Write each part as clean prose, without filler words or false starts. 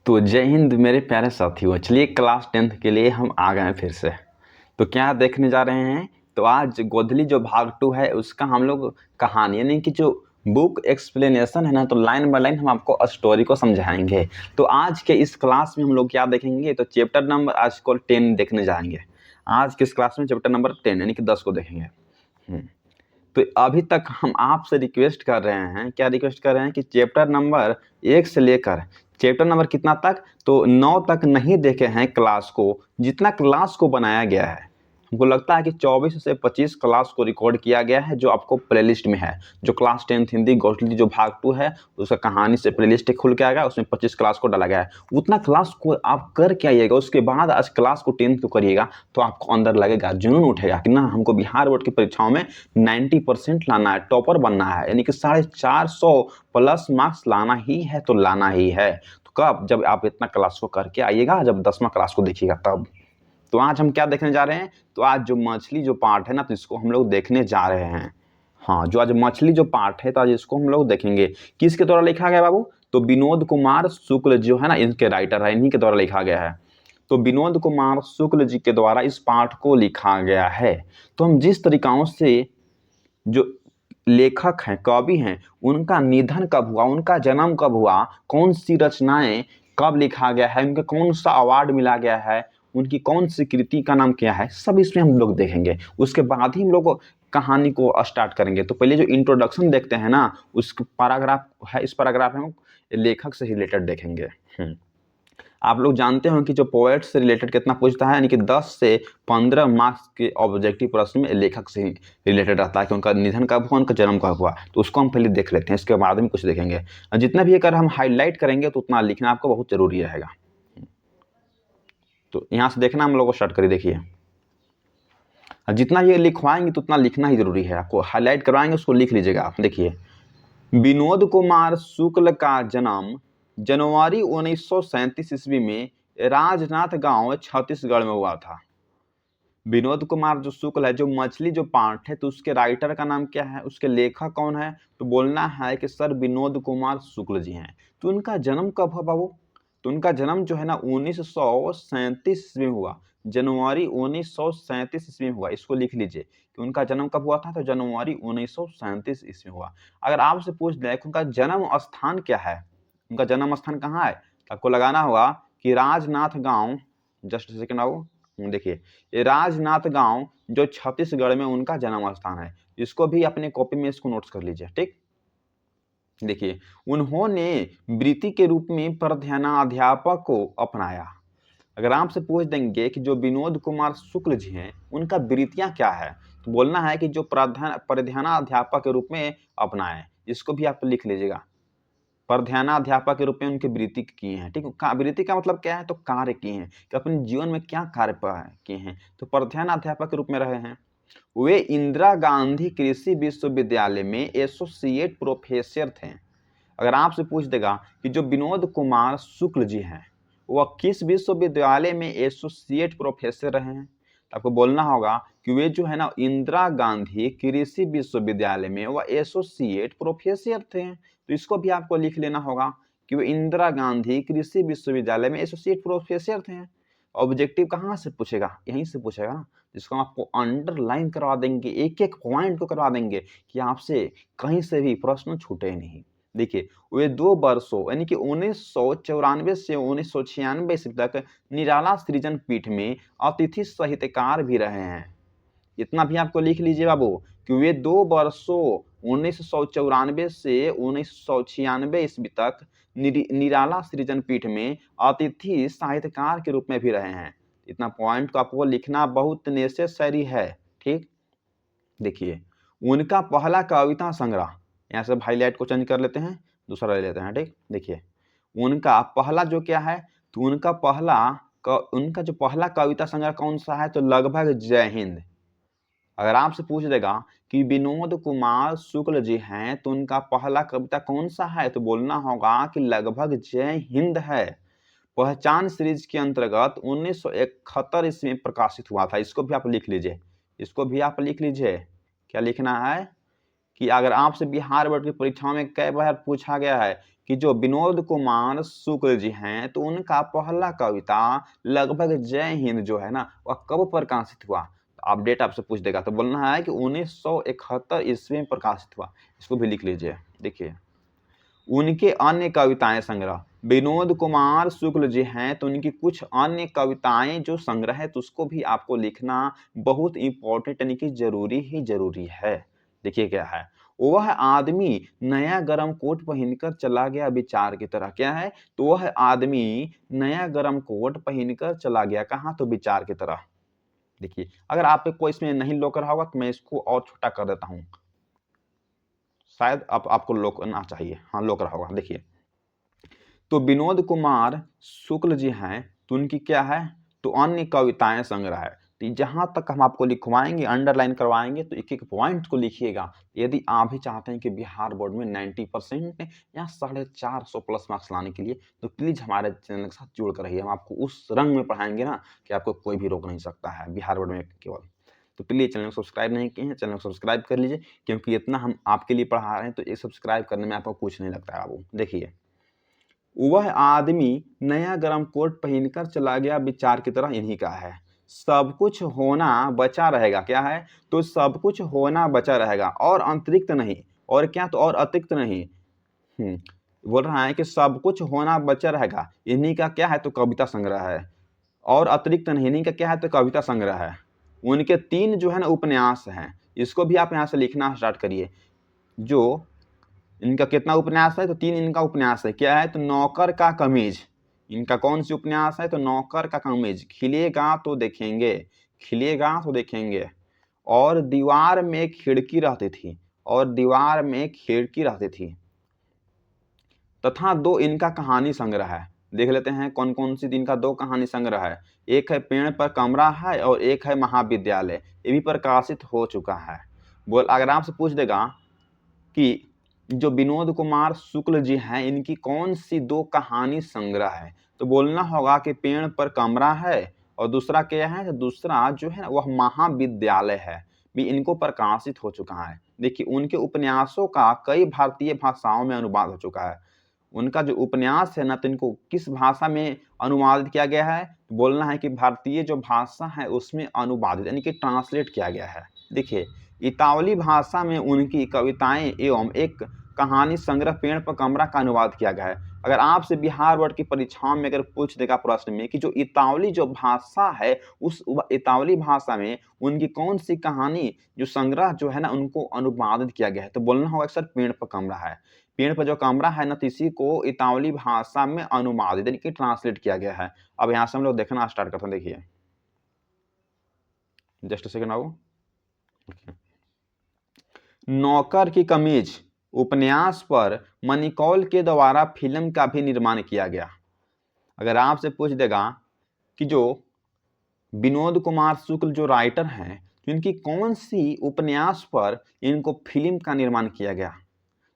तो जय हिंद मेरे प्यारे साथियों। चलिए क्लास 10th के लिए हम आ गए हैं फिर से। तो क्या देखने जा रहे हैं? तो आज गोधली जो भाग 2 है उसका हम लोग कहानी यानी कि जो बुक एक्सप्लेनेशन है ना, तो लाइन बाय लाइन हम आपको स्टोरी को समझाएंगे। तो आज के इस क्लास में हम लोग क्या देखेंगे? तो चैप्टर नंबर आज को 10 देखने जाएंगे। आज के इस क्लास में चैप्टर नंबर 10 यानी कि 10 को देखेंगे। तो अभी तक हम आपसे रिक्वेस्ट कर रहे हैं, क्या रिक्वेस्ट कर रहे हैं कि चैप्टर नंबर 1 से लेकर चैप्टर नंबर कितना तक, तो 9 तक नहीं देखे हैं क्लास को। जितना क्लास को बनाया गया है, हमको लगता है कि 24 से 25 क्लास को रिकॉर्ड किया गया है, जो आपको प्लेलिस्ट में है। जो क्लास 10th हिंदी गोधली जो भाग 2 है उसका कहानी से प्लेलिस्ट खुल के आएगा, उसमें 25 क्लास को डाला गया है। उतना क्लास को आप कर के आइएगा, उसके बाद आज क्लास को 10th को करिएगा, तो आपको अंदर लगेगा, जुनून उठेगा कि ना हमको बिहार बोर्ड की परीक्षाओं में 90% लाना है, टॉपर बनना है, यानी कि 450 प्लस मार्क्स लाना ही है तो लाना ही है। तो कब? जब आप इतना क्लास को करके आइएगा, जब 10वां क्लास को देखिएगा तब। तो आज हम क्या देखने जा रहे हैं? तो आज जो मछली जो पार्ट है ना, तो इसको हम लोग देखने जा रहे हैं। हाँ, जो आज मछली जो पार्ट है तो आज इसको हम लोग देखेंगे। किसके द्वारा लिखा गया बाबू? तो विनोद कुमार शुक्ल जो है ना, इनके राइटर है, इन्हीं के द्वारा लिखा गया है। तो विनोद कुमार शुक्ल जी के द्वारा इस पाठ को लिखा गया है। तो हम जिस तरीकाओं से जो लेखक हैं, कवि हैं, उनका निधन कब हुआ, उनका जन्म कब हुआ, कौन सी रचनाएं कब लिखा गया है, उनके कौन सा अवार्ड मिला गया है, उनकी कौन सी कृति का नाम क्या है, सब इसमें हम लोग देखेंगे। उसके बाद ही हम लोग कहानी को स्टार्ट करेंगे। तो पहले जो इंट्रोडक्शन देखते हैं ना, उस पैराग्राफ है, इस पैराग्राफ में हम लेखक से रिलेटेड देखेंगे। आप लोग जानते हो कि जो पोएट से रिलेटेड कितना पूछता है, यानी कि 10 से 15 मार्क्स के ऑब्जेक्टिव प्रश्न में लेखक से ही रिलेटेड रहता है कि उनका निधन कब हुआ, उनका जन्म कब हुआ। तो उसको हम पहले देख लेते हैं, इसके बाद में कुछ देखेंगे। जितना भी अगर हम हाईलाइट करेंगे तो उतना लिखना आपको बहुत जरूरी रहेगा। तो यहाँ से देखना हम लोग को स्टार्ट करिए। देखिए, जितना ये लिखवाएंगे तो उतना लिखना ही जरूरी है। आपको हाईलाइट करवाएंगे, उसको लिख लीजिएगा आप। देखिए, विनोद कुमार शुक्ल का जन्म जनवरी 1937 ईस्वी में राजनाथ गांव छत्तीसगढ़ में हुआ था। विनोद कुमार जो शुक्ल है, जो मछली जो पाठ है, तो उसके राइटर का नाम क्या है, उसके लेखक कौन है? तो बोलना है कि सर विनोद कुमार शुक्ल जी हैं। तो उनका जन्म कब हुआ बाबू? तो उनका जन्म जो है ना 1937 ईस्वी में हुआ। जनवरी 1937 ईस्वी में हुआ। इसको लिख लीजिए कि उनका जन्म कब हुआ था, तो जनवरी 1937 ईस्वी में हुआ। अगर आपसे पूछ दे कि उनका जन्म स्थान क्या है, उनका जन्म स्थान कहाँ है, तो आपको लगाना होगा कि राजनाथ गांव। जस्ट सेकेंड आओ, देखिए, ये राजनाथ गांव जो छत्तीसगढ़ में उनका जन्म स्थान है। इसको भी अपने कॉपी में इसको नोट्स कर लीजिए, ठीक। देखिए, उन्होंने वृत्ति के रूप में प्रधानाध्यापक को अपनाया। अगर आपसे पूछ देंगे कि जो विनोद कुमार शुक्ल जी हैं उनका वृत्तियां क्या है, तो बोलना है कि जो प्रधानाध्यापक के रूप में अपनाए। इसको भी आप लिख लीजिएगा, प्रधानाध्यापक के रूप में उनके वृत्ति किए हैं, ठीक। वृत्ति का मतलब क्या है? तो कार्य किए हैं, कि अपने जीवन में क्या कार्य किए हैं। तो प्रधानाध्यापक के रूप में रहे हैं। वे इंदिरा गांधी कृषि विश्वविद्यालय में एसोसिएट प्रोफेसर थे। अगर आपसे पूछ देगा कि जो विनोद कुमार शुक्ल जी हैं वह किस विश्वविद्यालय में एसोसिएट प्रोफेसर रहे हैं, तो आपको बोलना होगा कि वे जो है ना इंदिरा गांधी कृषि विश्वविद्यालय में वह एसोसिएट प्रोफेसर थे। तो इसको भी आपको लिख लेना होगा कि वे इंदिरा गांधी कृषि विश्वविद्यालय में एसोसिएट प्रोफेसर थे। ऑब्जेक्टिव कहाँ से पूछेगा? यहीं से पूछेगा ना, जिसको आपको अंडरलाइन करवा देंगे, एक एक पॉइंट को करवा देंगे कि आपसे कहीं से भी प्रश्न छूटे नहीं। देखिए, वे 2 वर्षों यानी कि 1994 से 1996 ईस्वी तक निराला सृजन पीठ में अतिथि साहित्यकार भी रहे हैं। इतना भी आपको लिख लीजिए बाबू कि वे 2 वर्षों 1994 से 1996 ईस्वी तक निराला सृजन पीठ में अतिथि साहित्यकार के रूप में भी रहे हैं। इतना पॉइंट को आपको लिखना बहुत नेसेसरी है, ठीक। देखिए, उनका पहला कविता संग्रह, यहाँ से हाईलाइट को चेंज कर लेते हैं, दूसरा ले लेते हैं, ठीक। देखिए, उनका पहला जो क्या है, तो उनका जो पहला कविता संग्रह कौन सा है, तो लगभग जय हिंद। अगर आपसे पूछ देगा कि विनोद कुमार शुक्ल जी हैं तो उनका पहला कविता कौन सा है, तो बोलना होगा कि लगभग जय हिंद है। पहचान सीरीज के अंतर्गत 1971 ईस्वी में प्रकाशित हुआ था। इसको भी आप लिख लीजिए, इसको भी आप लिख लीजिए। क्या लिखना है? कि अगर आपसे बिहार बोर्ड की परीक्षाओं में कई बार पूछा गया है कि जो विनोद कुमार शुक्ल जी हैं तो उनका पहला कविता लगभग जय हिंद जो है ना वह कब प्रकाशित हुआ, तो आप डेट आपसे पूछ देगा तो बोलना है कि 1971 ईस्वी में प्रकाशित हुआ। इसको भी लिख लीजिए। देखिए उनके अन्य कविताएं संग्रह, विनोद कुमार शुक्ल जी हैं तो उनकी कुछ अन्य कविताएं जो संग्रह है तो उसको भी आपको लिखना बहुत इंपॉर्टेंट यानी कि जरूरी ही जरूरी है। देखिए क्या है, वह आदमी नया गरम कोट पहनकर चला गया विचार की तरह। क्या है, तो वह आदमी नया गरम कोट पहनकर चला गया कहाँ, तो विचार की तरह। देखिए अगर आपको इसमें नहीं लोक रहा होगा तो मैं इसको और छोटा कर देता हूं, शायद आपको लोक ना चाहिए, हाँ लोक रहा होगा। देखिए तो विनोद कुमार शुक्ल जी हैं तो उनकी क्या है, तो अन्य कविताएं संग्रह है। तो जहां तक हम आपको लिखवाएंगे अंडरलाइन करवाएंगे तो एक एक पॉइंट को लिखिएगा। यदि आप भी चाहते हैं कि बिहार बोर्ड में 90% या 450 प्लस मार्क्स लाने के लिए तो प्लीज हमारे चैनल के साथ जुड़ कर रहिए। हम आपको उस रंग में पढ़ाएंगे ना कि आपको कोई भी रोक नहीं सकता है बिहार बोर्ड में केवल। तो प्लीज चैनल को सब्सक्राइब नहीं किए हैं, चैनल को सब्सक्राइब कर लीजिए, क्योंकि इतना हम आपके लिए पढ़ा रहे हैं तो ये सब्सक्राइब करने में आपको कुछ नहीं लगता है बाबू। देखिए वह आदमी नया गरम कोट पहनकर चला गया विचार की तरह, इन्हीं का है। सब कुछ होना बचा रहेगा। क्या है, तो सब कुछ होना बचा रहेगा और अतिरिक्त नहीं। और क्या, तो और अतिरिक्त नहीं। बोल रहा है कि सब कुछ होना बचा रहेगा, इन्हीं का क्या है, तो कविता संग्रह है। और अतिरिक्त नहीं, इन्हीं का क्या है, तो कविता संग्रह है। उनके 3 जो है ना उपन्यास हैं, इसको भी आप यहाँ से लिखना स्टार्ट करिए। जो इनका कितना उपन्यास है, तो 3 इनका उपन्यास है। क्या है, तो नौकर का कमीज। इनका कौन सी उपन्यास है, तो नौकर का कमीज। खिलेगा तो देखेंगे, खिलेगा तो देखेंगे। और दीवार में खिड़की रहती थी, और दीवार में खिड़की रहती थी। तथा 2 इनका कहानी संग्रह है। देख लेते हैं कौन कौन सी इनका 2 कहानी संग्रह है। एक है पेड़ पर कमरा है और एक है महाविद्यालय। ये भी प्रकाशित हो चुका है। बोल अगर आपसे पूछ देगा कि जो विनोद कुमार शुक्ल जी हैं इनकी कौन सी 2 कहानी संग्रह है, तो बोलना होगा कि पेड़ पर कमरा है और दूसरा क्या है, तो दूसरा जो है वह महाविद्यालय है। भी इनको प्रकाशित हो चुका है। देखिए उनके उपन्यासों का कई भारतीय भाषाओं में अनुवाद हो चुका है। उनका जो उपन्यास है ना तो इनको किस भाषा में अनुवादित किया गया है, तो बोलना है कि भारतीय जो भाषा है उसमें अनुवादित यानी कि ट्रांसलेट किया गया है। देखिए इतावली भाषा में उनकी कविताएं एवं एक कहानी संग्रह पेड़ पर कमरा का अनुवाद किया गया है। अगर आपसे बिहार बोर्ड की परीक्षाओं में अगर पूछ देगा प्रश्न में कि जो इतावली जो भाषा है उस इतावली भाषा में उनकी कौन सी कहानी जो संग्रह जो है ना उनको अनुवादित किया गया है, तो बोलना होगा सर पेड़ पर कमरा है। पेड़ पर जो कमरा है ना तो इसी को इतावली भाषा में अनुवादित यानी कि ट्रांसलेट किया गया है। अब यहाँ से हम लोग देखना स्टार्ट करते हैं। देखिए जस्ट सेकंड आओ। नौकर की कमीज उपन्यास पर मनिकौल के द्वारा फिल्म का भी निर्माण किया गया। अगर आपसे पूछ देगा कि जो विनोद कुमार शुक्ल जो राइटर हैं तो इनकी कौन सी उपन्यास पर इनको फिल्म का निर्माण किया गया,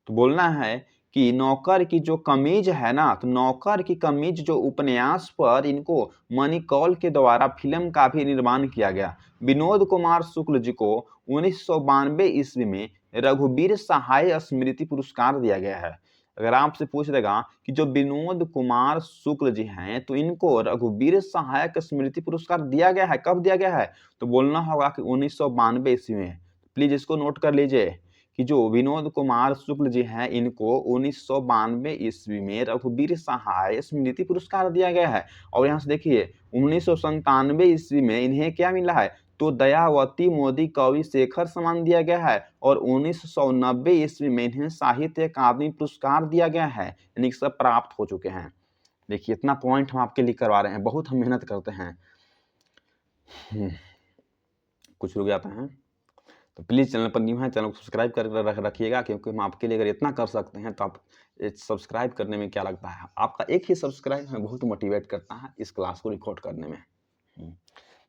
तो बोलना है कि नौकर की जो कमीज है ना तो नौकर की कमीज जो उपन्यास पर इनको मनिकौल के द्वारा फिल्म का भी निर्माण किया गया। विनोद कुमार शुक्ल जी को 1992 ईस्वी में रघुवीर सहाय स्मृति पुरस्कार दिया गया है। अगर आपसे पूछ देगा कि जो विनोद कुमार शुक्ल जी हैं तो इनको रघुवीर सहायक स्मृति पुरस्कार दिया गया है, कब दिया गया है, तो बोलना होगा कि 1992 ईस्वी में। प्लीज इसको नोट कर लीजिए कि जो विनोद कुमार शुक्ल जी हैं इनको 1992 ईस्वी में रघुवीर सहाय स्मृति पुरस्कार दिया गया है। और यहाँ से देखिए 1997 ईस्वी में इन्हें क्या मिला है, तो दयावती मोदी कवि शेखर सम्मान दिया गया है। और 1990 ईस्वी में इन्हें साहित्य अकादमी पुरस्कार दिया गया है, यानी सब प्राप्त हो चुके हैं। देखिए इतना पॉइंट हम आपके लिए करवा रहे हैं, बहुत हम मेहनत करते हैं। कुछ रुक जाते हैं तो प्लीज़ चैनल पर न्यू है, चैनल को सब्सक्राइब कर रखिएगा, क्योंकि हम आपके लिए अगर इतना कर सकते हैं तो आप सब्सक्राइब करने में क्या लगता है, आपका एक ही सब्सक्राइब हमें बहुत मोटिवेट करता है इस क्लास को रिकॉर्ड करने में।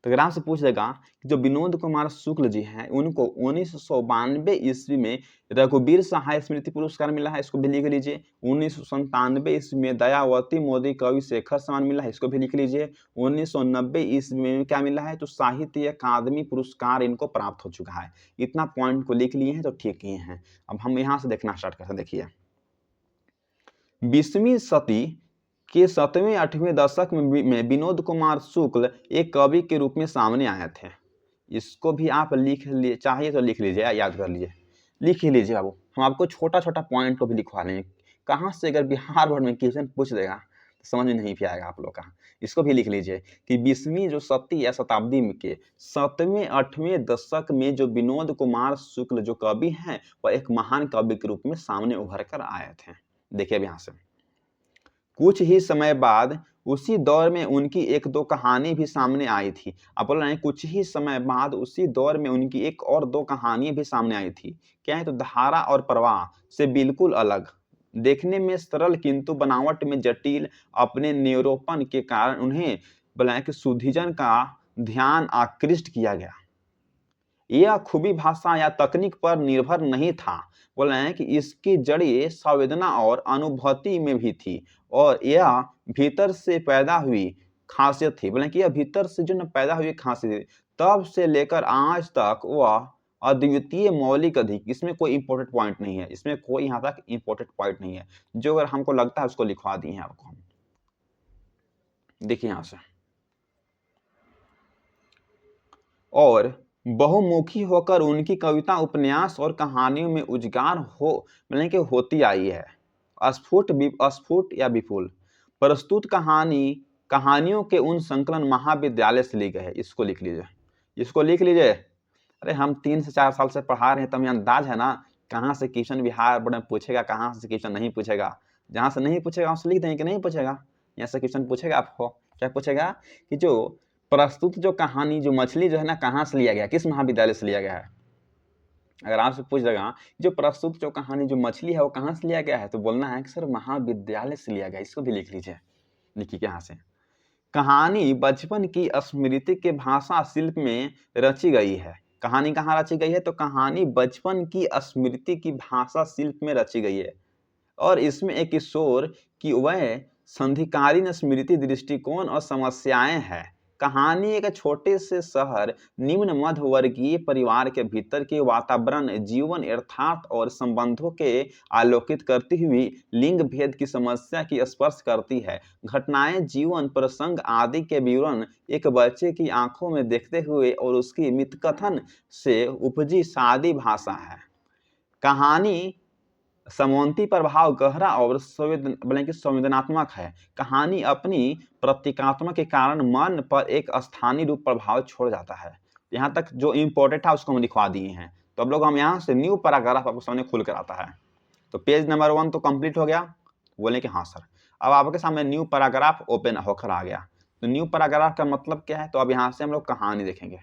तो ग्राम से पूछ लेगा कि जो विनोद कुमार शुक्ल जी हैं उनको 1992 ईस्वी में रघुवीर सहाय स्मृति पुरस्कार मिला है, इसको भी लिख लीजिए। 1997 ईस्वी में दयावती मोदी कवि शेखर सम्मान मिला है, इसको भी लिख लीजिए। 1990 ईस्वी में क्या मिला है, तो साहित्य अकादमी पुरस्कार इनको प्राप्त हो चुका है। इतना पॉइंट को लिख लिए हैं तो ठीक ही हैं। अब हम यहाँ से देखना स्टार्ट करते हैं। देखिए 20वीं सदी के 7वें 8वें दशक में विनोद कुमार शुक्ल एक कवि के रूप में सामने आए थे। इसको भी आप लिख लिए, चाहिए तो लिख लीजिए, याद कर लीजिए, लिख ही लीजिए बाबू। हम आपको छोटा छोटा पॉइंट को भी लिखवा लेंगे। कहाँ से अगर बिहार बोर्ड में क्वेश्चन पूछ देगा तो समझ में नहीं भी आएगा आप लोग का। इसको भी लिख लीजिए कि 20वीं जो सदी या शताब्दी के 7वें 8वें दशक में जो विनोद कुमार शुक्ल जो कवि हैं वह एक महान कवि के रूप में सामने उभर कर आए थे। देखिए अब यहाँ से कुछ ही समय बाद उसी दौर में उनकी एक दो कहानी भी सामने आई थी। आप बोल रहे हैं कुछ ही समय बाद उसी दौर में उनकी एक और दो कहानियां भी सामने आई थी। क्या है, तो धारा और प्रवाह से बिल्कुल अलग, देखने में सरल किंतु बनावट में जटिल, अपने निरूपण के कारण उन्हें बोला कि सुधीजन का ध्यान आकृष्ट किया गया। यह खूबी भाषा या तकनीक पर निर्भर नहीं था, बोल रहे हैं कि इसकी जड़ें संवेदना और अनुभूति में भी थी और यह भीतर से पैदा हुई खासियत थी। बोले कि यह भीतर से जो न पैदा हुई खासियत, तब से लेकर आज तक वह अद्वितीय मौलिक अधिक। इसमें कोई इंपॉर्टेंट पॉइंट नहीं है, इसमें कोई यहाँ तक इंपॉर्टेंट पॉइंट नहीं है। जो अगर हमको लगता है उसको लिखवा दिए हैं आपको हम। देखिए यहाँ से, और बहुमुखी होकर उनकी कविता उपन्यास और कहानियों में उजागर हो मतलब कि होती आई है। अस्फुट या विपुल प्रस्तुत कहानियों के उन संकलन महाविद्यालय से ली गए है। इसको लिख लीजिए, इसको लिख लीजिए। अरे हम 3 से 4 साल से पढ़ा रहे हैं, तो हमें अंदाज है ना कहाँ से क्वेश्चन बिहार बोर्ड में पूछेगा, कहाँ से क्वेश्चन नहीं पूछेगा। जहाँ से नहीं पूछेगा उससे लिख देंगे कि नहीं पूछेगा। यहाँ से क्वेश्चन पूछेगा आपको, क्या पूछेगा कि जो प्रस्तुत जो कहानी जो मछली जो है ना कहाँ से लिया गया, किस महाविद्यालय से लिया गया है। अगर आपसे पूछ देगा जो प्रस्तुत जो कहानी जो मछली है वो कहाँ से लिया गया है, तो बोलना है कि सर महाविद्यालय से लिया गया। इसको भी लिख लीजिए। लिखिए यहाँ से, कहानी बचपन की स्मृति के भाषा शिल्प में रची गई है। कहानी कहाँ रची गई है, तो कहानी बचपन की स्मृति की भाषा शिल्प में रची गई है और इसमें एक किशोर की वह संधिकालीन स्मृति दृष्टिकोण और समस्याएं हैं। कहानी एक छोटे से शहर निम्न मध्य वर्गीय परिवार के भीतर के वातावरण, जीवन यथार्थ और संबंधों के आलोकित करती हुई लिंग भेद की समस्या की स्पर्श करती है। घटनाएं, जीवन प्रसंग आदि के विवरण एक बच्चे की आंखों में देखते हुए और उसकी मितकथन से उपजी सादी भाषा है। कहानी समोन्ती प्रभाव गहरा और संवेदनात्मक है। कहानी अपनी प्रतीकात्मक के कारण मन पर एक स्थानीय रूप प्रभाव छोड़ जाता है। यहाँ तक जो इम्पोर्टेंट है उसको हम लिखवा दिए हैं। तो अब लोग हम यहाँ से न्यू पैराग्राफ आपको सामने खुल कर आता है। तो पेज नंबर 1 तो कंप्लीट हो गया, बोले कि हाँ सर। अब आपके सामने न्यू पैराग्राफ ओपन होकर आ गया। तो न्यू पैराग्राफ का मतलब क्या है, तो अब यहाँ से हम लोग कहानी देखेंगे।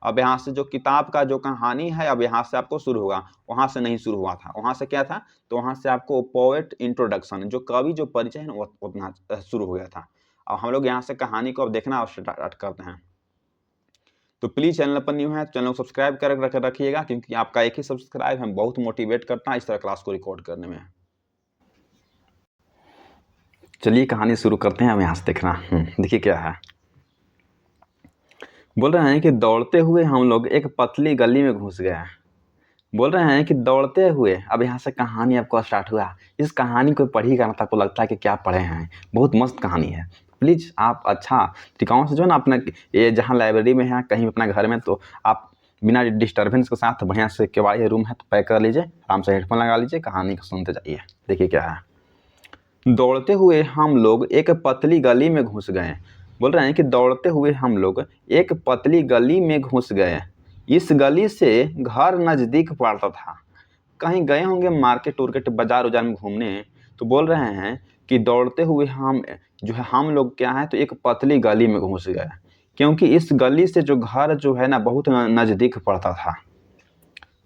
अब यहाँ से जो किताब का जो कहानी है अब यहाँ से आपको शुरू होगा, वहां से नहीं शुरू हुआ था। वहां से क्या था, तो वहां से आपको पोएट इंट्रोडक्शन जो कवि जो परिचय है ना उतना शुरू हो गया था। अब हम लोग यहाँ से कहानी को अब देखना स्टार्ट करते हैं। तो प्लीज चैनल पर न्यू है, चैनल को सब्सक्राइब कर रखिएगा, क्योंकि आपका एक ही सब्सक्राइब हम बहुत मोटिवेट करता है इस तरह क्लास को रिकॉर्ड करने में। चलिए कहानी शुरू करते हैं। अब यहाँ से देखना, देखिए क्या है। बोल रहे हैं कि दौड़ते हुए हम लोग एक पतली गली में घुस गए। बोल रहे हैं कि दौड़ते हुए, अब यहाँ से कहानी आपको स्टार्ट हुआ। इस कहानी को पढ़िएगा ना, आपको लगता है कि क्या पढ़े हैं, बहुत मस्त कहानी है। प्लीज़ आप अच्छा ठिकानों से जो है ना अपना ये जहाँ लाइब्रेरी में है कहीं अपना घर में, तो आप बिना डिस्टर्बेंस के साथ बढ़िया से केवाड़ी रूम है तो पैक कर लीजिए, आराम से हेडफोन लगा लीजिए, कहानी को सुनते जाइए। देखिए क्या है। दौड़ते हुए हम लोग एक पतली गली में घुस गए। बोल रहे हैं कि दौड़ते हुए हम लोग एक पतली गली में घुस गए। इस गली से घर नज़दीक पड़ता था। कहीं गए होंगे मार्केट उर्केट बाजार उजार में घूमने, तो बोल रहे हैं कि दौड़ते हुए हम लोग क्या है, तो एक पतली गली में घुस गए, क्योंकि इस गली से जो घर जो है ना बहुत नज़दीक पड़ता था।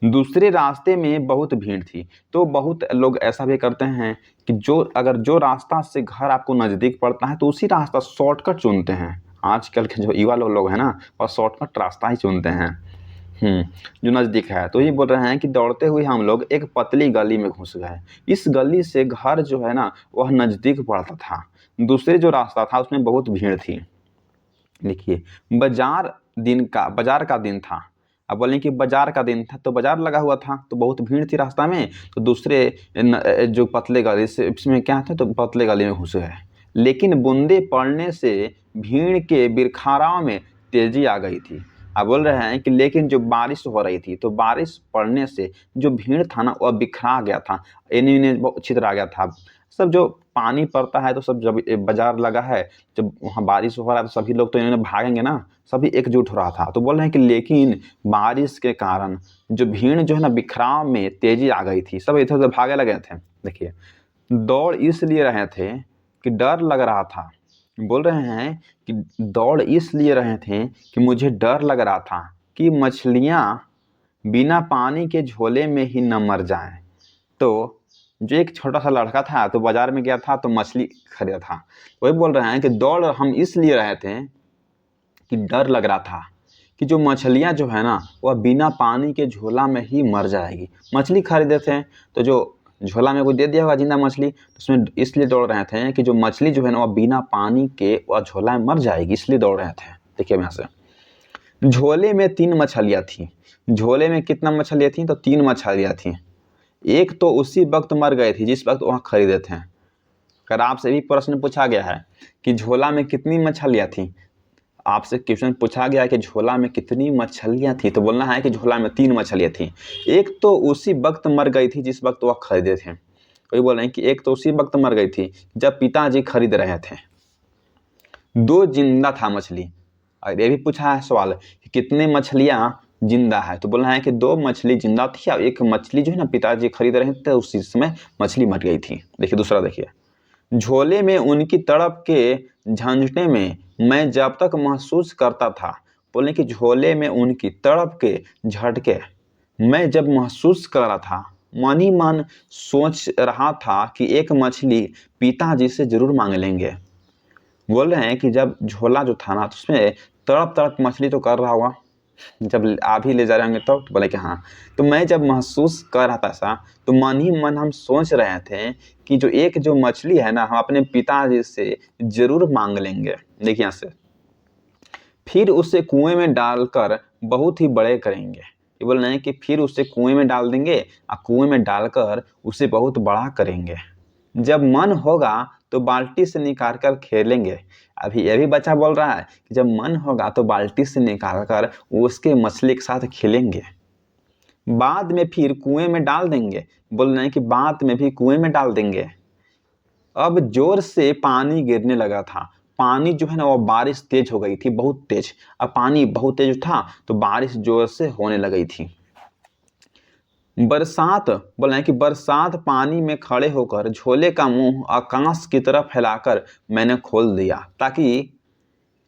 दूसरे रास्ते में बहुत भीड़ थी। तो बहुत लोग ऐसा भी करते हैं कि जो रास्ता से घर आपको नज़दीक पड़ता है तो उसी रास्ता शॉर्टकट चुनते हैं। आजकल के जो युवा लोग हैं ना, वह शॉर्टकट रास्ता ही चुनते हैं। जो नज़दीक है। तो ये बोल रहे हैं कि दौड़ते हुए हम लोग एक पतली गली में घुस गए। इस गली से घर जो है ना, वह नज़दीक पड़ता था। दूसरे जो रास्ता था उसमें बहुत भीड़ थी। देखिए, बाज़ार का दिन था। अब बोलें कि बाज़ार का दिन था तो बाज़ार लगा हुआ था, तो बहुत भीड़ थी रास्ता में। तो दूसरे जो पतले गली से इसमें क्या था, तो पतले गली में घुस गए। लेकिन बूंदें पड़ने से भीड़ के बिरखाराव में तेज़ी आ गई थी। अब बोल रहे हैं कि लेकिन जो बारिश हो रही थी, तो बारिश पड़ने से जो भीड़ था ना, वह बिखरा गया था। इन्हीं बहुत छितरा गया था। सब जो पानी पड़ता है तो सब जब बाज़ार लगा है, जब वहाँ बारिश हो रहा है तो सभी लोग तो इन्होंने भागेंगे ना, सभी एकजुट हो रहा था। तो बोल रहे हैं कि लेकिन बारिश के कारण जो भीड़ जो है ना, बिखराव में तेज़ी आ गई थी। सब इधर-उधर भागने लगे थे। देखिए, दौड़ इसलिए रहे थे कि डर लग रहा था। बोल रहे हैं कि दौड़ इसलिए रहे थे कि मुझे डर लग रहा था कि मछलियाँ बिना पानी के झोले में ही न मर जाएँ। तो जो एक छोटा-सा लड़का था, तो बाज़ार में गया था तो मछली खरीदा था। वही बोल रहे हैं कि दौड़ हम इसलिए रहे थे कि डर लग रहा था कि जो मछलियाँ जो है ना, वह बिना पानी के झोला में ही मर जाएगी। मछली खरीदे थे, तो जो झोला में कोई दे दिया होगा ज़िंदा मछली, तो उसमें इसलिए दौड़ रहे थे कि जो मछली जो है ना, वह बिना पानी के वह झोला में मर जाएगी, इसलिए दौड़ रहे थे। देखिए यहाँ से, झोले में 3 मछलियाँ थीं। झोले में कितना मछलियाँ थीं? तो 3 मछलियाँ थीं। एक तो उसी वक़्त मर गई थी जिस वक़्त वहाँ खरीदे थे। अगर आपसे भी प्रश्न पूछा गया है कि झोला में कितनी मछलियाँ थीं? आपसे क्वेश्चन पूछा गया है कि झोला में कितनी मछलियाँ थीं? तो बोलना है कि झोला में 3 मछलियाँ थीं। एक तो उसी वक़्त मर गई थी जिस वक़्त वह खरीदे थे। वही बोल रहे हैं कि एक तो उसी वक़्त मर गई थी जब पिताजी खरीद रहे थे। 2 जिंदा था मछली। और ये भी पूछा है सवाल कि कितने मछलियाँ जिंदा है? तो बोलना है कि 2 मछली जिंदा थी और एक मछली जो है ना, पिताजी खरीद रहे थे, उसी समय मछली मर गई थी। देखिए दूसरा देखिए। झोले में उनकी तड़प के झंझटे में मैं जब तक महसूस करता था। बोले कि झोले में उनकी तड़प के झटके मैं जब महसूस कर रहा था, मन ही मन सोच रहा था कि एक मछली पिताजी से जरूर मांग लेंगे। बोल रहे हैं कि जब झोला जो था ना, तो उसमें तड़प तड़प मछली तो कर रहा होगा, जब आप ही ले जा रहे होंगे तो बोले कि हाँ। तो मैं जब महसूस कर रहा था ऐसा, तो मन ही मन हम सोच रहे थे कि जो मछली है ना, हम अपने पिताजी से जरूर मांग लेंगे। देखिए यहाँ से, फिर उसे कुएं में डालकर बहुत ही बड़े करेंगे। ये बोल रहे हैं कि फिर उसे कुएं में डाल देंगे और कुएं में डालकर उसे बहुत बड़ा करेंगे। जब मन होगा तो बाल्टी से निकाल कर खेलेंगे। अभी ये भी बच्चा बोल रहा है कि जब मन होगा तो बाल्टी से निकाल कर उसके मछली के साथ खेलेंगे। बाद में फिर कुएं में डाल देंगे। बोल रहे हैं कि बाद में भी कुएं में डाल देंगे। अब जोर से पानी गिरने लगा था। पानी जो है ना, वो बारिश तेज हो गई थी, बहुत तेज। अब पानी बहुत तेज था तो बारिश जोर से होने लगी थी। बरसात बोल रहे हैं कि बरसात पानी में खड़े होकर झोले का मुंह आकाश की तरफ फैलाकर मैंने खोल दिया, ताकि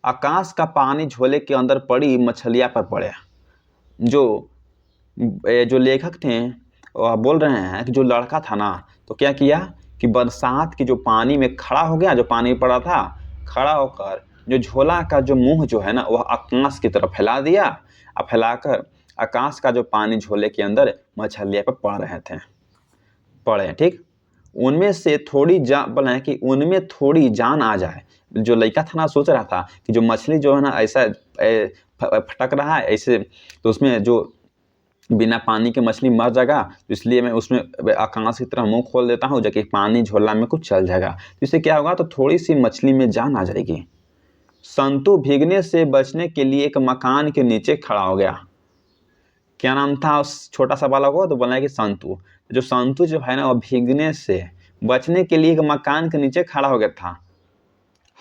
आकाश का पानी झोले के अंदर पड़ी मछलियां पर पड़े। जो लेखक थे वह बोल रहे हैं कि जो लड़का था ना, तो क्या किया कि बरसात की जो पानी में खड़ा हो गया, जो पानी पड़ा था, खड़ा होकर जो झोला का जो मुंह जो है ना, वह आकाश की तरफ फैला दिया और फैलाकर आकाश का जो पानी झोले के अंदर मछलियां पर पड़े, ठीक। उनमें से थोड़ी जान बोले कि उनमें थोड़ी जान आ जाए। जो लड़का था ना, सोच रहा था कि जो मछली जो है ना, ऐसा फटक रहा है ऐसे, तो उसमें जो बिना पानी के मछली मर जाएगा, तो इसलिए मैं उसमें आकाश की तरह मुंह खोल देता हूँ, जाके पानी झोला में कुछ चल जाएगा। तो इससे क्या होगा, तो थोड़ी सी मछली में जान आ जाएगी। संतू भीगने से बचने के लिए एक मकान के नीचे खड़ा हो गया। क्या नाम था उस छोटा सा बालक को? तो बोला कि संतू। जो संतू जो है ना, वो भीगने से बचने के लिए एक मकान के नीचे खड़ा हो गया था।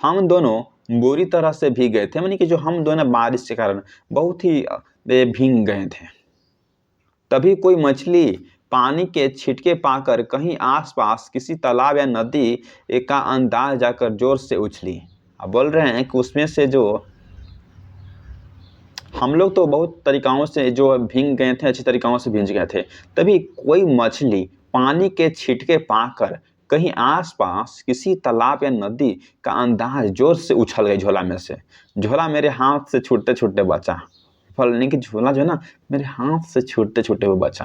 हम दोनों बुरी तरह से भीग गए थे, यानी कि जो हम दोनों बारिश के कारण बहुत ही भीग गए थे। तभी कोई मछली पानी के छिटके पाकर कहीं आसपास किसी तालाब या नदी का अंदाज जाकर जोर से उछली। अब बोल रहे हैं कि उसमें से जो हम लोग तो बहुत तरीकाओं से जो भीग गए थे, अच्छी तरीकाओं से भीग गए थे। तभी कोई मछली पानी के छिटके पाकर कहीं आसपास किसी तालाब या नदी का अंदाज जोर से उछल गई झोला में से। झोला मेरे हाथ से छूटते छूटते बचा। फल नहीं कि झोला जो है ना मेरे हाथ से छूटते छूटते वो बचा।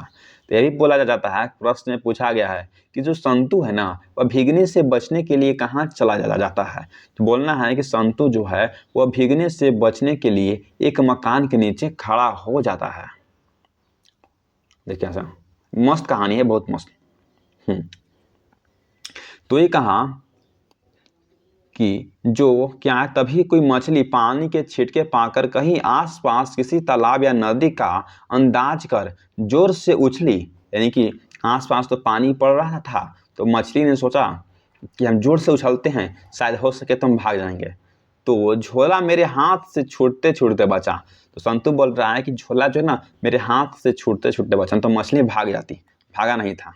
तो यही बोला जाता है, प्रश्न में पूछा गया है कि जो संतु है ना वह भीगने से बचने के लिए कहाँ चला जाता है। तो बोलना है कि संतु जो है वह भीगने से बचने के लिए एक मकान के नीचे खड़ा हो जाता है। देखिए ऐसा मस्त कहानी है, बहुत मस्त। तो ये कहा कि जो क्या है, तभी कोई मछली पानी के छिटके पाकर कहीं आसपास किसी तालाब या नदी का अंदाज कर जोर से उछली। यानी कि आसपास तो पानी पड़ रहा था, तो मछली ने सोचा कि हम जोर से उछलते हैं, शायद हो सके तो हम भाग जाएंगे। तो झोला मेरे हाथ से छूटते छूटते बचा। तो संतु बोल रहा है कि झोला जो है ना मेरे हाथ से छूटते छूटते बचा, तो मछली भाग जाती, भागा नहीं था।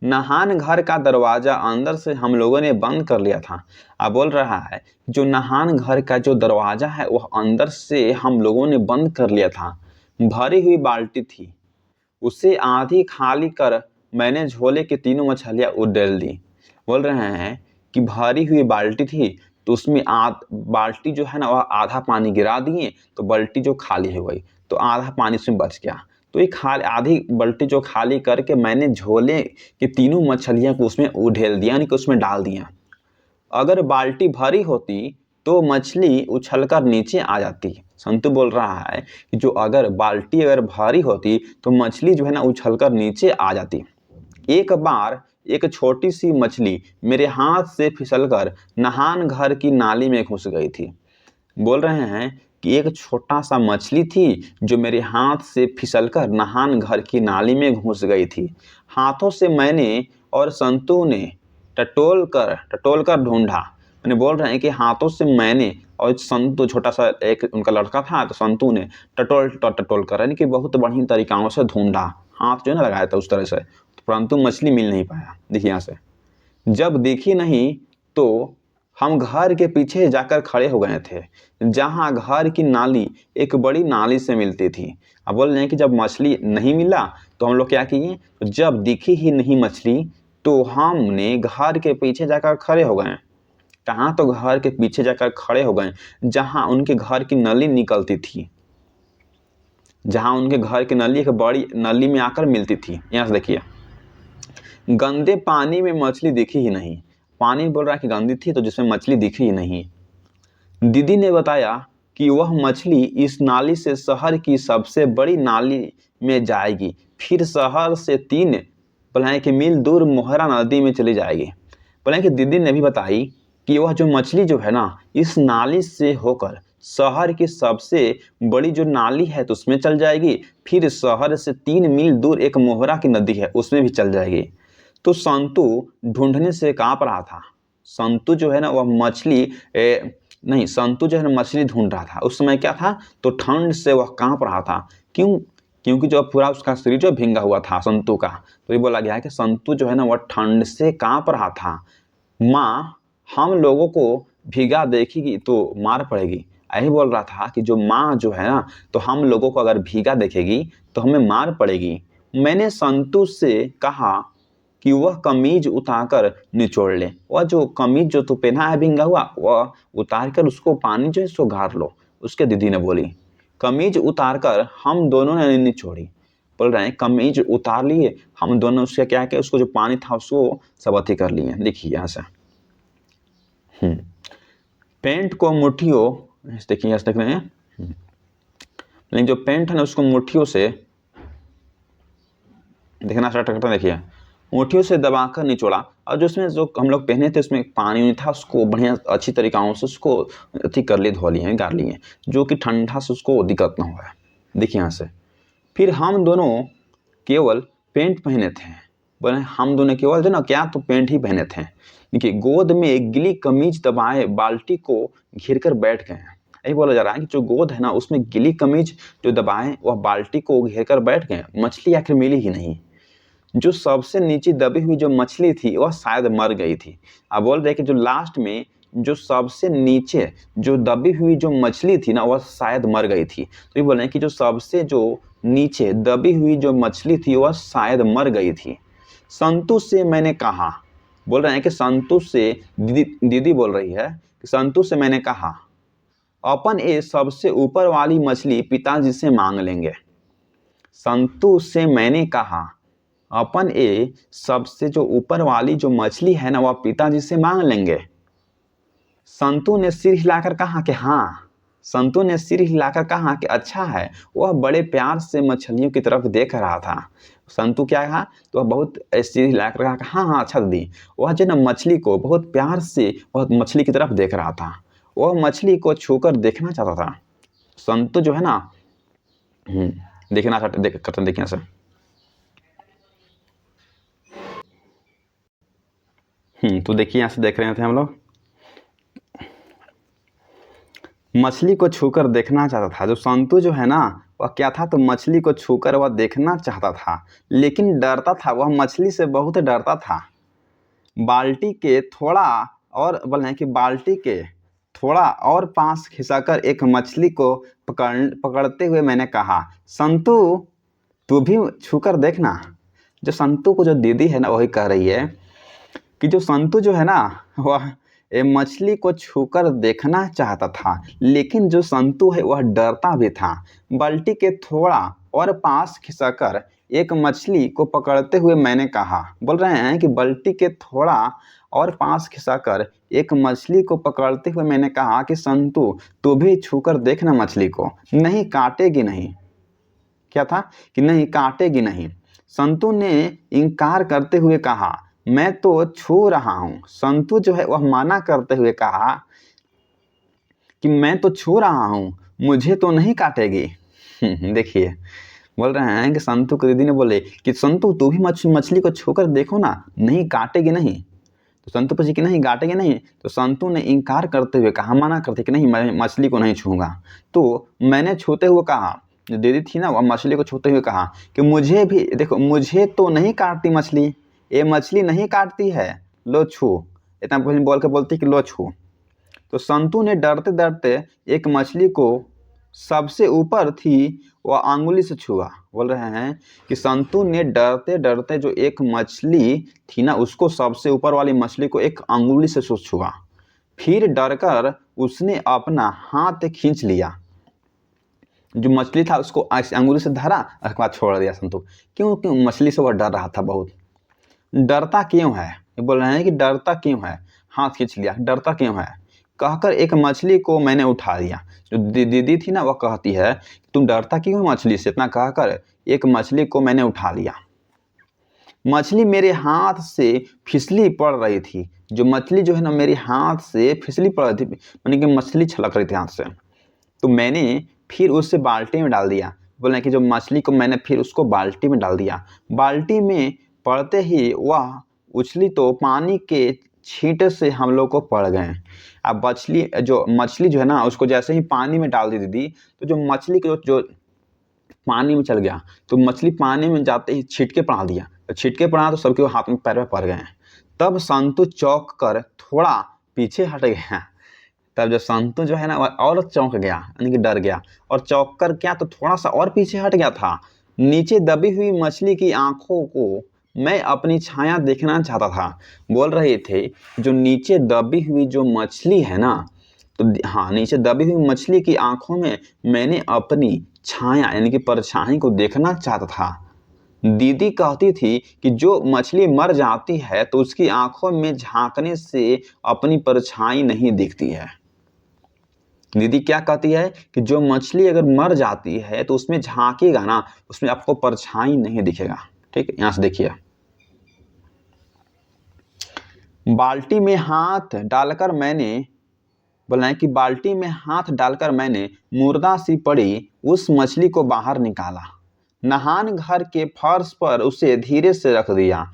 नहान घर का दरवाजा अंदर से हम लोगों ने बंद कर लिया था। अब बोल रहा है जो नहान घर का जो दरवाजा है वह अंदर से हम लोगों ने बंद कर लिया था। भरी हुई बाल्टी थी, उसे आधी खाली कर मैंने झोले की तीनों मछलियां उड़ेल दी। बोल रहे हैं कि भरी हुई बाल्टी थी, तो उसमें बाल्टी जो है ना वह आधा पानी गिरा दिए, तो बाल्टी जो खाली हो गई, तो आधा पानी उसमें बच गया। तो ये खाली आधी बाल्टी जो खाली करके मैंने झोले की तीनों मछलियां को उसमें उड़ेल दिया, यानी कि उसमें डाल दिया। अगर बाल्टी भरी होती तो मछली उछलकर नीचे आ जाती। संतु बोल रहा है कि जो अगर बाल्टी अगर भारी होती तो मछली जो है ना उछलकर नीचे आ जाती। एक बार एक छोटी सी मछली मेरे हाथ से फिसलकर नहान घर की नाली में घुस गई थी। बोल रहे हैं कि एक छोटा सा मछली थी जो मेरे हाथ से फिसलकर नहान घर की नाली में घुस गई थी। हाथों से मैंने और संतु ने टटोल कर ढूंढा। मैंने बोल रहे हैं कि हाथों से मैंने और संतु, छोटा सा एक उनका लड़का था, तो संतु ने टटोल कर यानी कि बहुत बढ़िया तरीकाओं से ढूंढा, हाथ जो है ना लगाया था उस तरह से, परंतु मछली मिल नहीं पाया। देखिए यहाँ से, जब दिखी नहीं तो हम घर के पीछे जाकर खड़े हो गए थे, जहां घर की नाली एक बड़ी नाली से मिलती थी। अब बोल रहे हैं कि जब मछली नहीं मिला तो हम लोग क्या किए, तो जब दिखी ही नहीं मछली तो हमने घर के पीछे जाकर खड़े हो गए। कहाँ, तो घर के पीछे जाकर खड़े हो गए जहां उनके घर की नली निकलती थी, जहां उनके घर की नली एक बड़ी नली में आकर मिलती थी। यहाँ से देखिए, गंदे पानी में मछली दिखी ही नहीं। पानी बोल रहा है कि गंदी थी, तो जिसमें मछली दिखी ही नहीं। दीदी ने बताया कि वह मछली इस नाली से शहर की सबसे बड़ी नाली में जाएगी, फिर शहर से 3 मील दूर मोहरा नदी में चली जाएगी। बोले कि दीदी ने भी बताई कि वह जो मछली जो है ना इस नाली से होकर शहर की सबसे बड़ी जो नाली है तो उसमें चल जाएगी, फिर शहर से 3 मील दूर एक मोहरा की नदी है उसमें भी चल जाएगी। तो संतु ढूंढने से कांप रहा था। संतु जो है ना वह मछली संतु जो है ना मछली ढूंढ रहा था। उस समय क्या था, तो ठंड से वह कांप रहा था। क्यों? क्योंकि जो पूरा उसका शरीर जो भींगा हुआ था संतु का, तो ये बोला गया है कि संतु जो है ना वह ठंड से कांप रहा था। माँ हम लोगों को भीगा देखेगी तो मार पड़ेगी। यही बोल रहा था कि जो माँ जो है ना तो हम लोगों को अगर भीगा देखेगी तो हमें मार पड़ेगी। मैंने संतु से कहा कि वह कमीज उतारकर निचोड़ ले। वह जो कमीज जो तू पहना है भींगा हुआ, वह उतार कर उसको पानी जो है उसको गार लो। उसके दीदी ने बोली। कमीज उतारकर हम दोनों ने निचोड़ी। बोल रहे हैं कमीज उतार लिए हम दोनों, उसका क्या किया, उसको जो पानी था उसको सब अथी कर लिए। देखिए यहाँ से पेंट को मुट्ठियों, देखिए यहाँ देख रहे हैं, लेकिन जो पेंट है ना उसको मुट्ठियों से देखना स्टार्ट करता, देखिए मुट्ठियों से दबाकर निचोड़ा, और जो उसमें जो हम लोग पहने थे उसमें पानी नहीं था, उसको बढ़िया अच्छी तरीकाओं से उसको अथी कर लिए, धो लिए, गार लिए, जो कि ठंडा से उसको दिक्कत ना हुआ। देखिए यहाँ से, फिर हम दोनों केवल पेंट पहने थे। बोले हम दोनों केवल जो ना क्या, तो पेंट ही पहने थे। देखिए गोद में एक गिली कमीज दबाए बाल्टी को घेर कर बैठ गए। यही बोला जा रहा है कि जो गोद है ना उसमें गिली कमीज जो दबाए वह बाल्टी को घेर कर बैठ गए। मछली आखिर मिली ही नहीं। जो सबसे नीचे दबी हुई जो मछली थी वह शायद मर गई थी। अब बोल रहे कि जो लास्ट में जो सबसे नीचे जो दबी हुई जो मछली थी ना वह शायद मर गई थी। तो ये बोल रहे हैं कि जो सबसे जो नीचे दबी हुई जो मछली थी वह शायद मर गई थी। संतु से मैंने कहा, बोल रहे हैं कि संतु से दीदी बोल रही है कि संतु से मैंने कहा अपन ये सबसे ऊपर वाली मछली पिताजी से मांग लेंगे। संतु से मैंने कहा अपन ये सबसे जो ऊपर वाली जो मछली है ना वह पिताजी से मांग लेंगे। संतु ने सिर हिलाकर कहा कि हाँ। संतु ने सिर हिलाकर कहा कि अच्छा है। वह बड़े प्यार से मछलियों की तरफ देख रहा था। संतु क्या कहा तो वह बहुत सिर हिलाकर कहा कि हाँ हाँ अच्छा दीदी। वह जो ना मछली को बहुत प्यार से वह मछली की तरफ देख रहा था। वह मछली को छूकर देखना चाहता था। संतु जो है ना देखना चाहते करते देखने से तो देखिए यहाँ से देख रहे थे हम लोग मछली को छूकर देखना चाहता था। जो संतु जो है ना वह क्या था तो मछली को छूकर वह देखना चाहता था, लेकिन डरता था। वह मछली से बहुत डरता था। बाल्टी के थोड़ा और बोले कि बाल्टी के थोड़ा और पास खिसकर एक मछली को पकड़ते हुए मैंने कहा संतु तू भी छूकर देखना। जो संतु को जो दीदी है ना वही कह रही है कि जो संतु जो है ना वह मछली को छूकर देखना चाहता था, लेकिन जो संतु है वह डरता भी था। बाल्टी के थोड़ा और पास खिसकर एक मछली को पकड़ते हुए मैंने कहा, बोल रहे हैं कि बाल्टी के थोड़ा और पास खिसकर एक मछली को पकड़ते हुए मैंने कहा कि संतु तू भी छूकर देखना मछली को, नहीं काटेगी नहीं। क्या था कि नहीं काटेगी नहीं। संतु ने इनकार करते हुए कहा मैं तो छू रहा हूँ। संतु जो है वह माना करते हुए कहा कि मैं तो छू रहा हूँ, मुझे तो नहीं काटेगी। देखिए बोल रहे हैं कि संतु को दीदी ने बोले कि संतु तू भी मछली को छूकर देखो ना, नहीं काटेगी नहीं। तो संतु पूछे कि नहीं काटेगी नहीं। तो संतु ने इनकार करते हुए कहा, माना करते कि नहीं मैं मछली को नहीं छूंगा। तो मैंने छूते हुए कहा, जो दीदी थी ना वह मछली को छूते हुए कहा कि मुझे भी देखो, मुझे तो नहीं काटती मछली, ये मछली नहीं काटती है, लो छू। इतना बोल के बोलती कि लो छू। तो संतु ने डरते डरते एक मछली को सबसे ऊपर थी वह अंगुली से छुआ। बोल रहे हैं कि संतु ने डरते डरते जो एक मछली थी ना उसको सबसे ऊपर वाली मछली को एक अंगुली से छुआ। फिर डरकर उसने अपना हाथ खींच लिया। जो मछली था उसको अंगुली से धरा, उसके बाद छोड़ दिया संतु। क्यों मछली से वह डर रहा था बहुत। डरता क्यों है, बोल रहे हैं कि डरता क्यों है, हाथ खींच लिया, डरता क्यों है कहकर एक मछली को मैंने उठा लिया। जो दीदी थी ना वह कहती है तुम डरता क्यों है मछली से, इतना कहकर एक मछली को मैंने उठा लिया। मछली मेरे हाथ से फिसली पड़ रही थी। जो मछली जो है ना मेरे हाथ से फिसली पड़ रही थी, यानी कि मछली छलक रही थी हाथ से। तो मैंने फिर उसे बाल्टी में डाल दिया। बोले कि जो मछली को मैंने फिर उसको बाल्टी में डाल दिया। बाल्टी में पड़ते ही वह उछली तो पानी के छींटे से हम लोग को पड़ गए। अब मछली जो है ना उसको जैसे ही पानी में डाल दी दीदी, तो जो मछली को जो पानी में चल गया, तो मछली पानी में जाते ही छिटके पड़ा दिया। तो छिटके पड़ा तो सबके हाथ में पैर में पड़ गए। तब संतु चौंक कर थोड़ा पीछे हट गया। तब जो संतु जो है ना वह और चौंक गया, यानी कि डर गया, और चौंक कर क्या तो थोड़ा सा और पीछे हट गया था। नीचे दबी हुई मछली की आंखों को मैं अपनी छाया देखना चाहता था। बोल रहे थे जो नीचे दबी हुई जो मछली है ना, तो हाँ नीचे दबी हुई मछली की आंखों में मैंने अपनी छाया यानी कि परछाई को देखना चाहता था। दीदी कहती थी कि जो मछली मर जाती है तो उसकी आंखों में झांकने से अपनी परछाई नहीं दिखती है। दीदी क्या कहती है कि जो मछली अगर मर जाती है तो उसमें झांकेगा ना, उसमें आपको परछाई नहीं दिखेगा। ठीक है, यहां से देखिए। बाल्टी में हाथ डालकर मैंने बोला कि बाल्टी में हाथ डालकर मैंने मुर्दा सी पड़ी उस मछली को बाहर निकाला। नहान घर के फर्श पर उसे धीरे से रख दिया।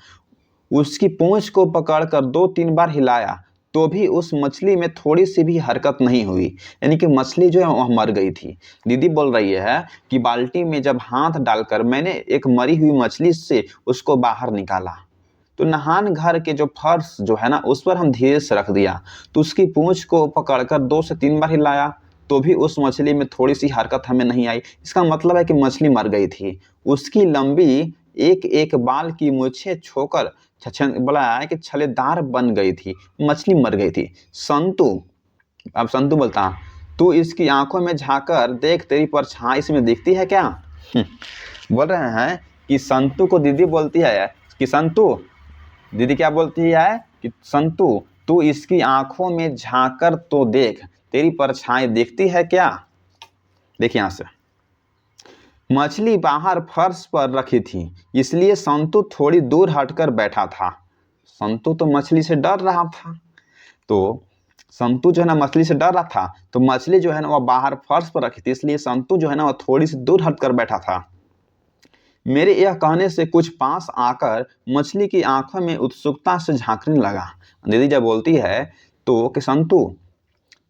उसकी पूंछ को पकड़कर 2-3 बार हिलाया तो भी उस मछली में थोड़ी सी भी हरकत नहीं हुई, यानी कि मछली जो है वह मर गई थी। दीदी बोल रही है कि बाल्टी में जब हाथ डालकर मैंने एक मरी हुई मछली से उसको बाहर निकाला, तो नहान घर के जो फर्श जो है ना उस पर हम धीरे से रख दिया, तो उसकी पूंछ को पकड़कर 2 से 3 बार हिलाया तो भी उस मछली में थोड़ी सी हरकत हमें नहीं आई। इसका मतलब है कि मछली मर गई थी। उसकी लंबी एक एक बाल की मूछें छोकर बोला है कि छलेदार बन गई थी, मछली मर गई थी। संतु, अब संतु बोलता तू इसकी आंखों में झांकर देख, तेरी परछाई इसमें दिखती है क्या? बोल रहे हैं कि संतु को दीदी बोलती है कि संतु, दीदी क्या बोलती है कि संतु तू इसकी आंखों में झांकर तो देख, तेरी परछाई दिखती है क्या? देखिए यहां से, मछली बाहर फर्श पर रखी थी, इसलिए संतु थोड़ी दूर हटकर बैठा था। संतु तो मछली से डर रहा था, तो संतु जो है ना मछली से डर रहा था, तो मछली जो है ना वह बाहर फर्श पर रखी थी, इसलिए संतु जो है ना वह थोड़ी सी दूर हटकर बैठा था। मेरे यह कहने से कुछ पास आकर मछली की आंखों में उत्सुकता से झांकने लगा। दीदी जब बोलती है तो कि संतु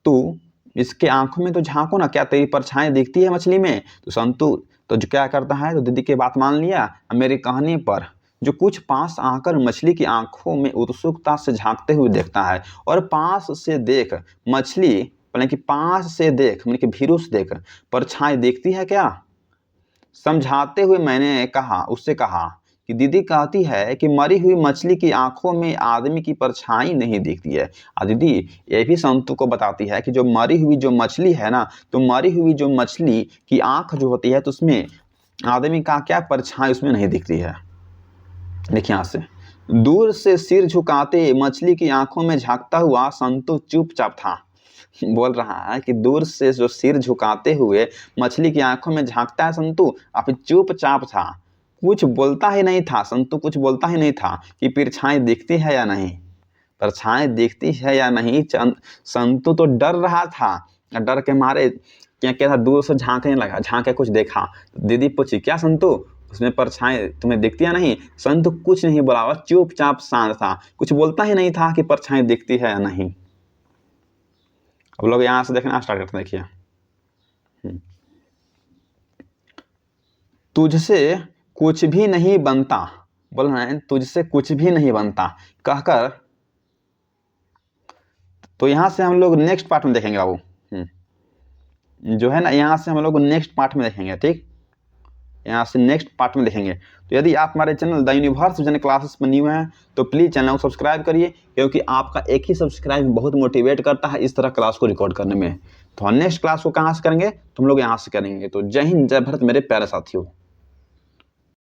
तू इसके आंखों में तो झांको ना, क्या तेरी परछाई दिखती है मछली में? तो संतु तो जो क्या करता है, तो दीदी की बात मान लिया, मेरे कहने पर जो कुछ पास आकर मछली की आंखों में उत्सुकता से झांकते हुए देखता है। और पास से देख मछली, मतलब कि पास से देख मतलब कि भीरू से देख, परछाई दिखती है क्या? समझाते हुए मैंने कहा, उससे कहा कि दीदी कहती है कि मरी हुई मछली की आंखों में आदमी की परछाई नहीं दिखती है। और दीदी ये भी संतु को बताती है कि जो मरी हुई जो मछली है ना, तो मरी हुई जो मछली की आंख जो होती है, तो उसमें आदमी का क्या परछाई उसमें नहीं दिखती है। देखिए यहाँ से, दूर से सिर झुकाते मछली की आंखों में झांकता हुआ संतु चुपचाप था। बोल रहा है कि दूर से जो सिर झुकाते हुए मछली की आंखों में झांकता है संतु, अब चुपचाप था, कुछ बोलता ही नहीं था। संतु कुछ बोलता ही नहीं था कि परछाई दिखती है या नहीं, परछाई दिखती है या नहीं। संतु तो डर रहा था, डर के मारे क्या क्या था, दूर से झांकने लगा, झांक के कुछ देखा। दीदी पूछी क्या संतु उसमें परछाई तुम्हें दिखती है नहीं? संतु कुछ नहीं बोला, वह चुपचाप शांत था, कुछ बोलता ही नहीं था कि परछाई दिखती है या नहीं। अब लोग यहां से देखना स्टार्ट करते हैं। देखिए, तुझसे कुछ भी नहीं बनता, बोल रहे हैं तुझसे कुछ भी नहीं बनता कहकर, तो यहां से हम लोग नेक्स्ट पार्ट में देखेंगे बाबू। जो है ना यहां से हम लोग नेक्स्ट पार्ट में देखेंगे, ठीक, यहाँ से नेक्स्ट पार्ट में देखेंगे। तो यदि आप हमारे channel the universe vision classes पर न्यू हैं तो प्लीज़ चैनल को सब्सक्राइब करिए, क्योंकि आपका एक ही सब्सक्राइब बहुत मोटिवेट करता है इस तरह क्लास को रिकॉर्ड करने में। तो हम नेक्स्ट क्लास को कहाँ से करेंगे, तो हम लोग यहाँ से करेंगे। तो जय हिंद, जय भारत मेरे प्यारे साथियों।